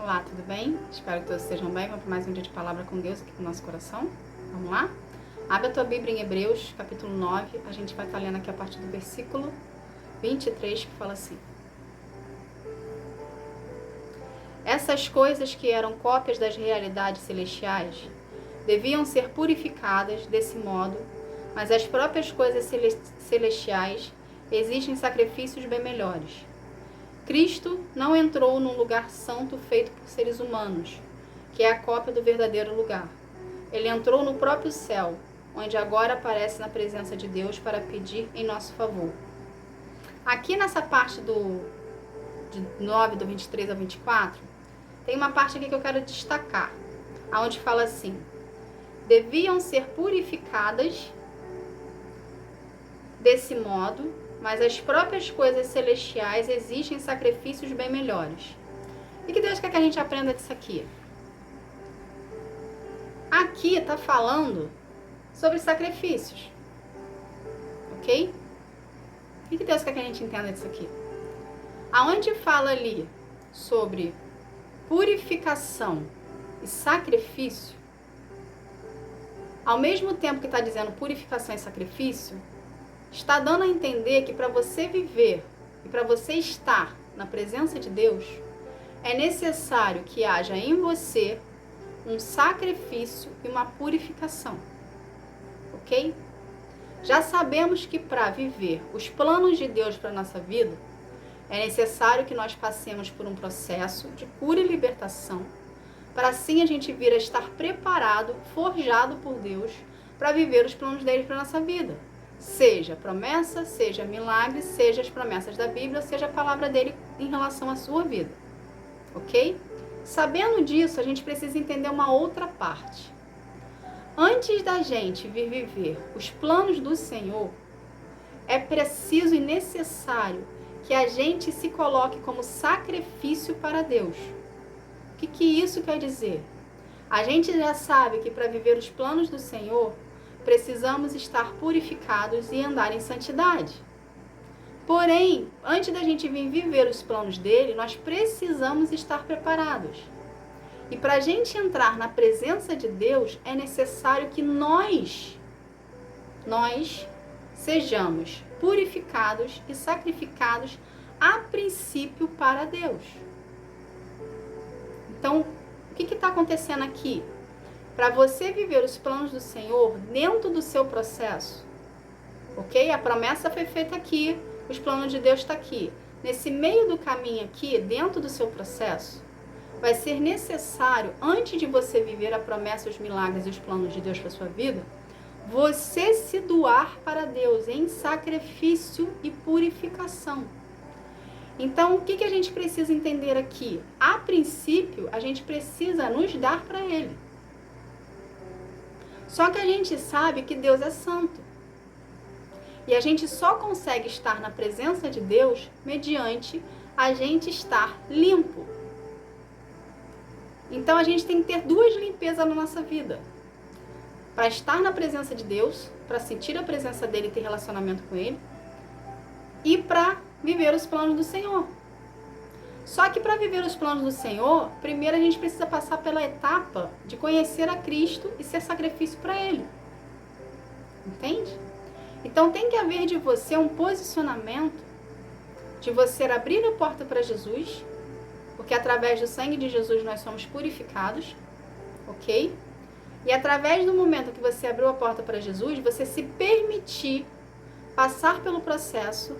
Olá, tudo bem? Espero que todos estejam bem. Vamos para mais um dia de palavra com Deus aqui no nosso coração. Vamos lá? Abre a tua Bíblia em Hebreus, capítulo 9. A gente vai estar lendo aqui a partir do versículo 23, que fala assim: essas coisas que eram cópias das realidades celestiais deviam ser purificadas desse modo, mas as próprias coisas celestiais exigem sacrifícios bem melhores. Cristo não entrou num lugar santo feito por seres humanos, que é a cópia do verdadeiro lugar. Ele entrou no próprio céu, onde agora aparece na presença de Deus para pedir em nosso favor. Aqui nessa parte de 9, do 23 ao 24, tem uma parte aqui que eu quero destacar, onde fala assim: deviam ser purificadas desse modo, mas as próprias coisas celestiais exigem sacrifícios bem melhores. E que Deus quer que a gente aprenda disso aqui? Aqui está falando sobre sacrifícios, ok? O que Deus quer que a gente entenda disso aqui? Aonde fala ali sobre purificação e sacrifício, ao mesmo tempo que está dizendo purificação e sacrifício, está dando a entender que para você viver e para você estar na presença de Deus, é necessário que haja em você um sacrifício e uma purificação, ok? Já sabemos que para viver os planos de Deus para a nossa vida, é necessário que nós passemos por um processo de cura e libertação, para assim a gente vir a estar preparado, forjado por Deus, para viver os planos dele para a nossa vida. Seja promessa, seja milagre, seja as promessas da Bíblia, seja a palavra dele em relação à sua vida, ok? Sabendo disso, a gente precisa entender uma outra parte. Antes da gente vir viver os planos do Senhor, é preciso e necessário que a gente se coloque como sacrifício para Deus. O que isso quer dizer? A gente já sabe que para viver os planos do Senhor, precisamos estar purificados e andar em santidade. Porém, antes da gente vir viver os planos dele, nós precisamos estar preparados. E para a gente entrar na presença de Deus, é necessário que nós sejamos purificados e sacrificados a princípio para Deus. Então, o que está acontecendo aqui? Para você viver os planos do Senhor dentro do seu processo, ok? A promessa foi feita aqui, os planos de Deus estão aqui. Nesse meio do caminho aqui, dentro do seu processo, vai ser necessário, antes de você viver a promessa, os milagres e os planos de Deus para a sua vida, você se doar para Deus em sacrifício e purificação. Então, o que a gente precisa entender aqui? A princípio, a gente precisa nos dar para Ele. Só que a gente sabe que Deus é santo. E a gente só consegue estar na presença de Deus mediante a gente estar limpo. Então a gente tem que ter duas limpezas na nossa vida. Para estar na presença de Deus, para sentir a presença dele e ter relacionamento com ele, e para viver os planos do Senhor. Só que para viver os planos do Senhor, primeiro a gente precisa passar pela etapa de conhecer a Cristo e ser sacrifício para Ele. Entende? Então tem que haver de você um posicionamento de você abrir a porta para Jesus, porque através do sangue de Jesus nós somos purificados, ok? E através do momento que você abriu a porta para Jesus, você se permitir passar pelo processo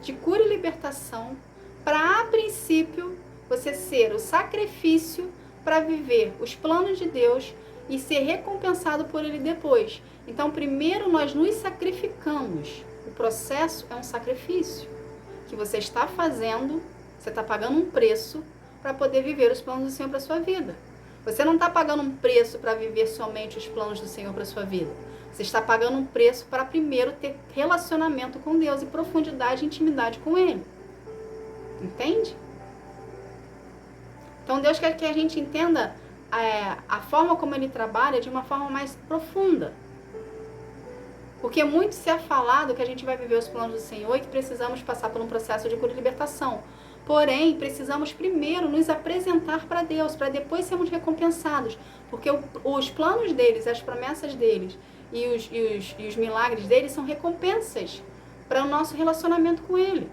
de cura e libertação, para, a princípio, você ser o sacrifício para viver os planos de Deus e ser recompensado por Ele depois. Então, primeiro nós nos sacrificamos. O processo é um sacrifício que você está fazendo, você está pagando um preço para poder viver os planos do Senhor para a sua vida. Você não está pagando um preço para viver somente os planos do Senhor para a sua vida. Você está pagando um preço para primeiro ter relacionamento com Deus e profundidade e intimidade com Ele. Entende? Então Deus quer que a gente entenda a forma como Ele trabalha de uma forma mais profunda. Porque muito se é falado que a gente vai viver os planos do Senhor e que precisamos passar por um processo de cura e libertação. Porém, precisamos primeiro nos apresentar para Deus, para depois sermos recompensados. Porque os planos deles, as promessas deles e os milagres deles são recompensas para o nosso relacionamento com Ele.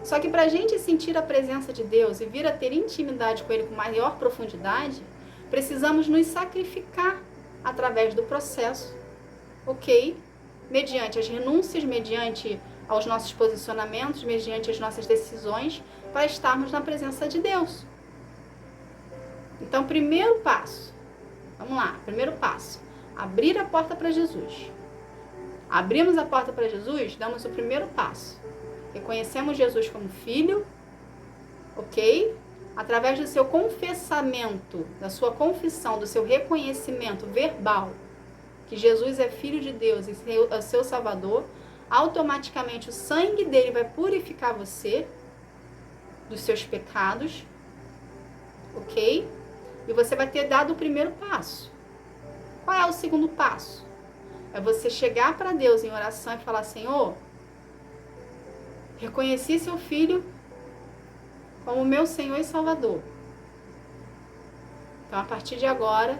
Só que para a gente sentir a presença de Deus e vir a ter intimidade com Ele com maior profundidade, precisamos nos sacrificar através do processo, ok? Mediante as renúncias, mediante aos nossos posicionamentos, mediante as nossas decisões, para estarmos na presença de Deus. Então, primeiro passo, vamos lá, primeiro passo, abrir a porta para Jesus. Abrimos a porta para Jesus, damos o primeiro passo. Reconhecemos Jesus como filho, ok? Através do seu confessamento, da sua confissão, do seu reconhecimento verbal, que Jesus é filho de Deus e é o seu Salvador, automaticamente o sangue dele vai purificar você dos seus pecados, ok? E você vai ter dado o primeiro passo. Qual é o segundo passo? É você chegar para Deus em oração e falar: Senhor, reconheci seu filho como meu Senhor e Salvador. Então, a partir de agora,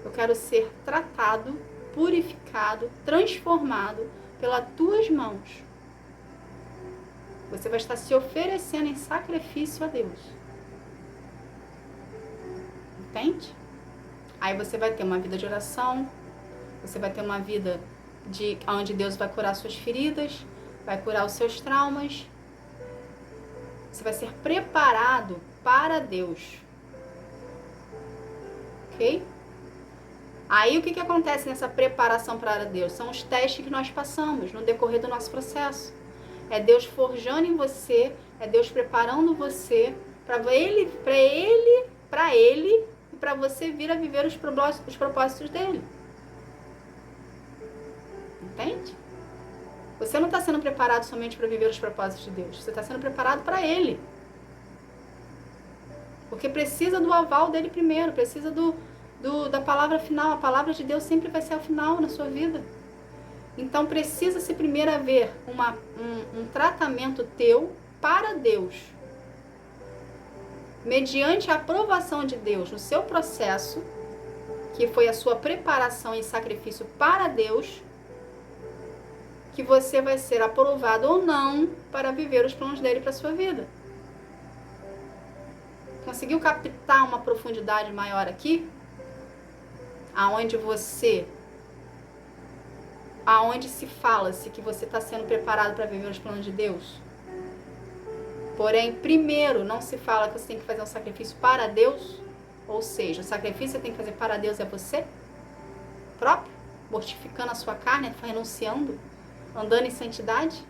eu quero ser tratado, purificado, transformado pelas tuas mãos. Você vai estar se oferecendo em sacrifício a Deus. Entende? Aí você vai ter uma vida de oração, você vai ter uma vida onde Deus vai curar suas feridas, vai curar os seus traumas. Você vai ser preparado para Deus. Ok? Aí o que acontece nessa preparação para Deus? São os testes que nós passamos no decorrer do nosso processo. É Deus forjando em você, é Deus preparando você para ele e para você vir a viver os propósitos dele. Entende? Você não está sendo preparado somente para viver os propósitos de Deus. Você está sendo preparado para Ele. Porque precisa do aval dele primeiro. Precisa da palavra final. A palavra de Deus sempre vai ser a final na sua vida. Então precisa-se primeiro haver um tratamento teu para Deus. Mediante a aprovação de Deus no seu processo, que foi a sua preparação em sacrifício para Deus, que você vai ser aprovado ou não para viver os planos dele para a sua vida. Conseguiu captar uma profundidade maior aqui? Aonde se fala-se que você está sendo preparado para viver os planos de Deus? Porém, primeiro, não se fala que você tem que fazer um sacrifício para Deus, ou seja, o sacrifício que você tem que fazer para Deus é você próprio, mortificando a sua carne, renunciando, andando em santidade.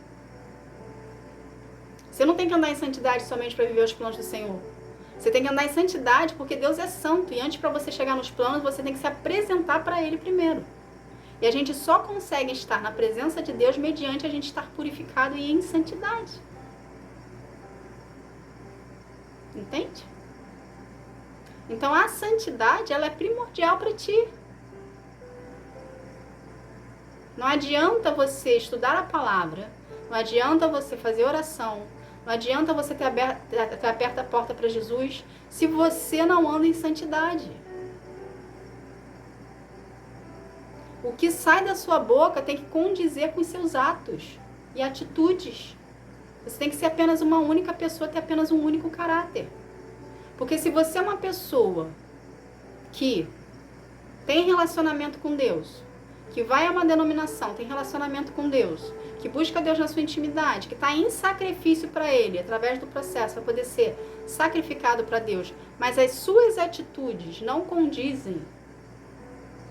Você não tem que andar em santidade somente para viver os planos do Senhor. Você tem que andar em santidade porque Deus é santo. E antes, para você chegar nos planos, você tem que se apresentar para Ele primeiro. E a gente só consegue estar na presença de Deus mediante a gente estar purificado e em santidade. Entende? Então, a santidade, ela é primordial para ti. Não adianta você estudar a palavra, não adianta você fazer oração, não adianta você ter aberto a porta para Jesus se você não anda em santidade. O que sai da sua boca tem que condizer com os seus atos e atitudes. Você tem que ser apenas uma única pessoa, ter apenas um único caráter. Porque se você é uma pessoa que tem relacionamento com Deus, que vai a uma denominação, tem relacionamento com Deus, que busca Deus na sua intimidade, que está em sacrifício para Ele, através do processo, para poder ser sacrificado para Deus, mas as suas atitudes não condizem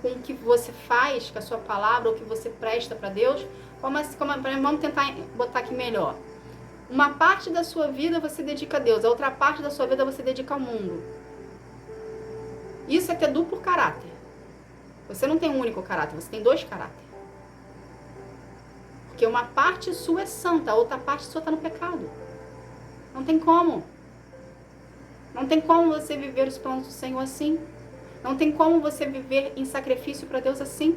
com o que você faz, com a sua palavra, ou o que você presta para Deus, vamos tentar botar aqui melhor. Uma parte da sua vida você dedica a Deus, a outra parte da sua vida você dedica ao mundo. Isso é ter duplo caráter. Você não tem um único caráter, você tem dois caráteres. Porque uma parte sua é santa, a outra parte sua está no pecado. Não tem como. Não tem como você viver os planos do Senhor assim. Não tem como você viver em sacrifício para Deus assim.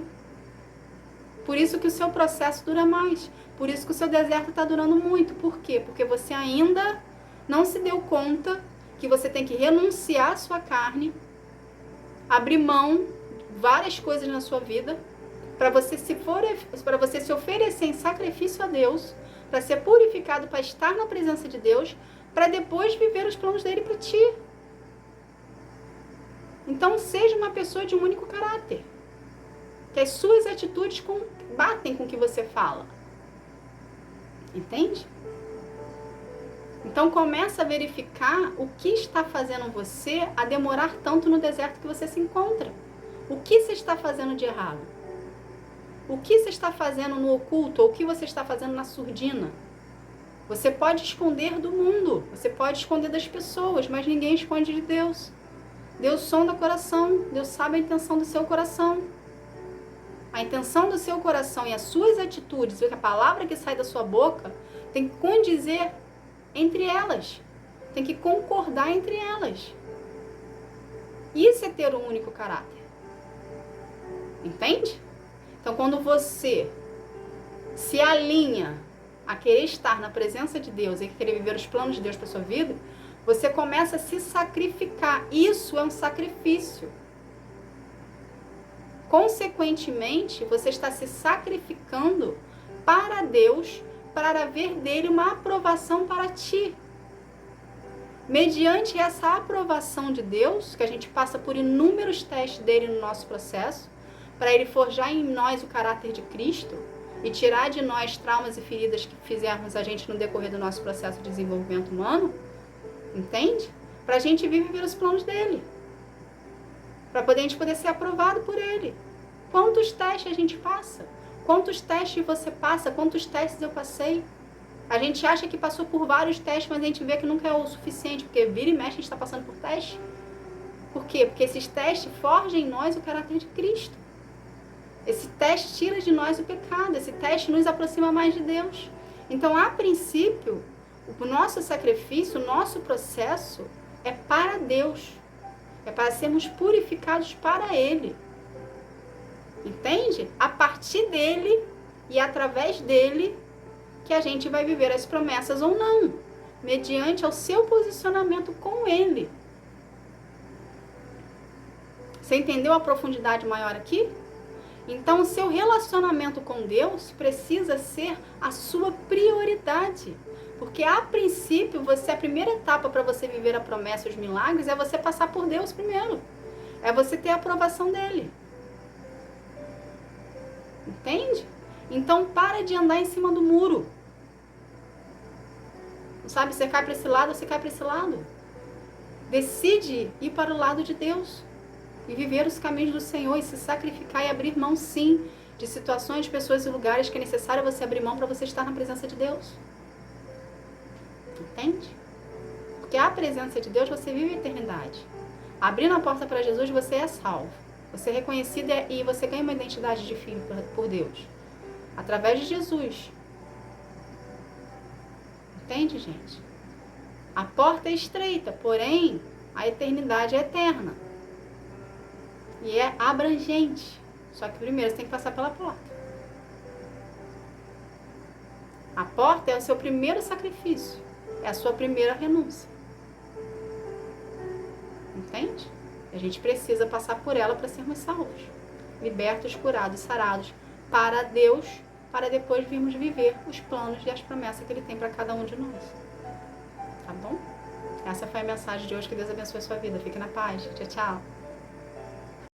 Por isso que o seu processo dura mais. Por isso que o seu deserto está durando muito. Por quê? Porque você ainda não se deu conta que você tem que renunciar à sua carne, abrir mão de várias coisas na sua vida, para você se oferecer em sacrifício a Deus, para ser purificado, para estar na presença de Deus, para depois viver os planos dele para ti. Então, seja uma pessoa de um único caráter, que as suas atitudes batem com o que você fala. Entende? Então, começa a verificar o que está fazendo você a demorar tanto no deserto que você se encontra. O que você está fazendo de errado? O que você está fazendo no oculto ou o que você está fazendo na surdina? Você pode esconder do mundo, você pode esconder das pessoas, mas ninguém esconde de Deus. Deus sonda o coração, Deus sabe a intenção do seu coração. A intenção do seu coração e as suas atitudes, e a palavra que sai da sua boca, tem que condizer entre elas. Tem que concordar entre elas. Isso é ter um único caráter. Entende? Então, quando você se alinha a querer estar na presença de Deus e querer viver os planos de Deus para sua vida, você começa a se sacrificar. Isso é um sacrifício. Consequentemente, você está se sacrificando para Deus, para ver dele uma aprovação para ti. Mediante essa aprovação de Deus, que a gente passa por inúmeros testes dele no nosso processo, para ele forjar em nós o caráter de Cristo e tirar de nós traumas e feridas que fizermos a gente no decorrer do nosso processo de desenvolvimento humano, entende? Para a gente viver os planos dele. Para a gente poder ser aprovado por ele. Quantos testes a gente passa? Quantos testes você passa? Quantos testes eu passei? A gente acha que passou por vários testes, mas a gente vê que nunca é o suficiente, porque vira e mexe a gente está passando por teste. Por quê? Porque esses testes forjam em nós o caráter de Cristo. Esse teste tira de nós o pecado, esse teste nos aproxima mais de Deus. Então, a princípio, o nosso sacrifício, o nosso processo é para Deus. É para sermos purificados para Ele. Entende? A partir dele e através dele que a gente vai viver as promessas ou não, mediante ao seu posicionamento com Ele. Você entendeu a profundidade maior aqui? Então, o seu relacionamento com Deus precisa ser a sua prioridade. Porque, a princípio, a primeira etapa para você viver a promessa e os milagres é você passar por Deus primeiro. É você ter a aprovação dele. Entende? Então, para de andar em cima do muro. Não sabe, você cai para esse lado ou você cai para esse lado. Decide ir para o lado de Deus. E viver os caminhos do Senhor e se sacrificar e abrir mão, sim, de situações, de pessoas e lugares que é necessário você abrir mão para você estar na presença de Deus. Entende? Porque a presença de Deus você vive a eternidade. Abrindo a porta para Jesus, você é salvo. Você é reconhecido e você ganha uma identidade de filho por Deus. Através de Jesus. Entende, gente? A porta é estreita, porém, a eternidade é eterna. E é abrangente. Só que primeiro você tem que passar pela porta. A porta é o seu primeiro sacrifício. É a sua primeira renúncia. Entende? A gente precisa passar por ela para sermos salvos. Libertos, curados, sarados para Deus, para depois virmos viver os planos e as promessas que Ele tem para cada um de nós. Tá bom? Essa foi a mensagem de hoje. Que Deus abençoe a sua vida. Fique na paz. Tchau, tchau.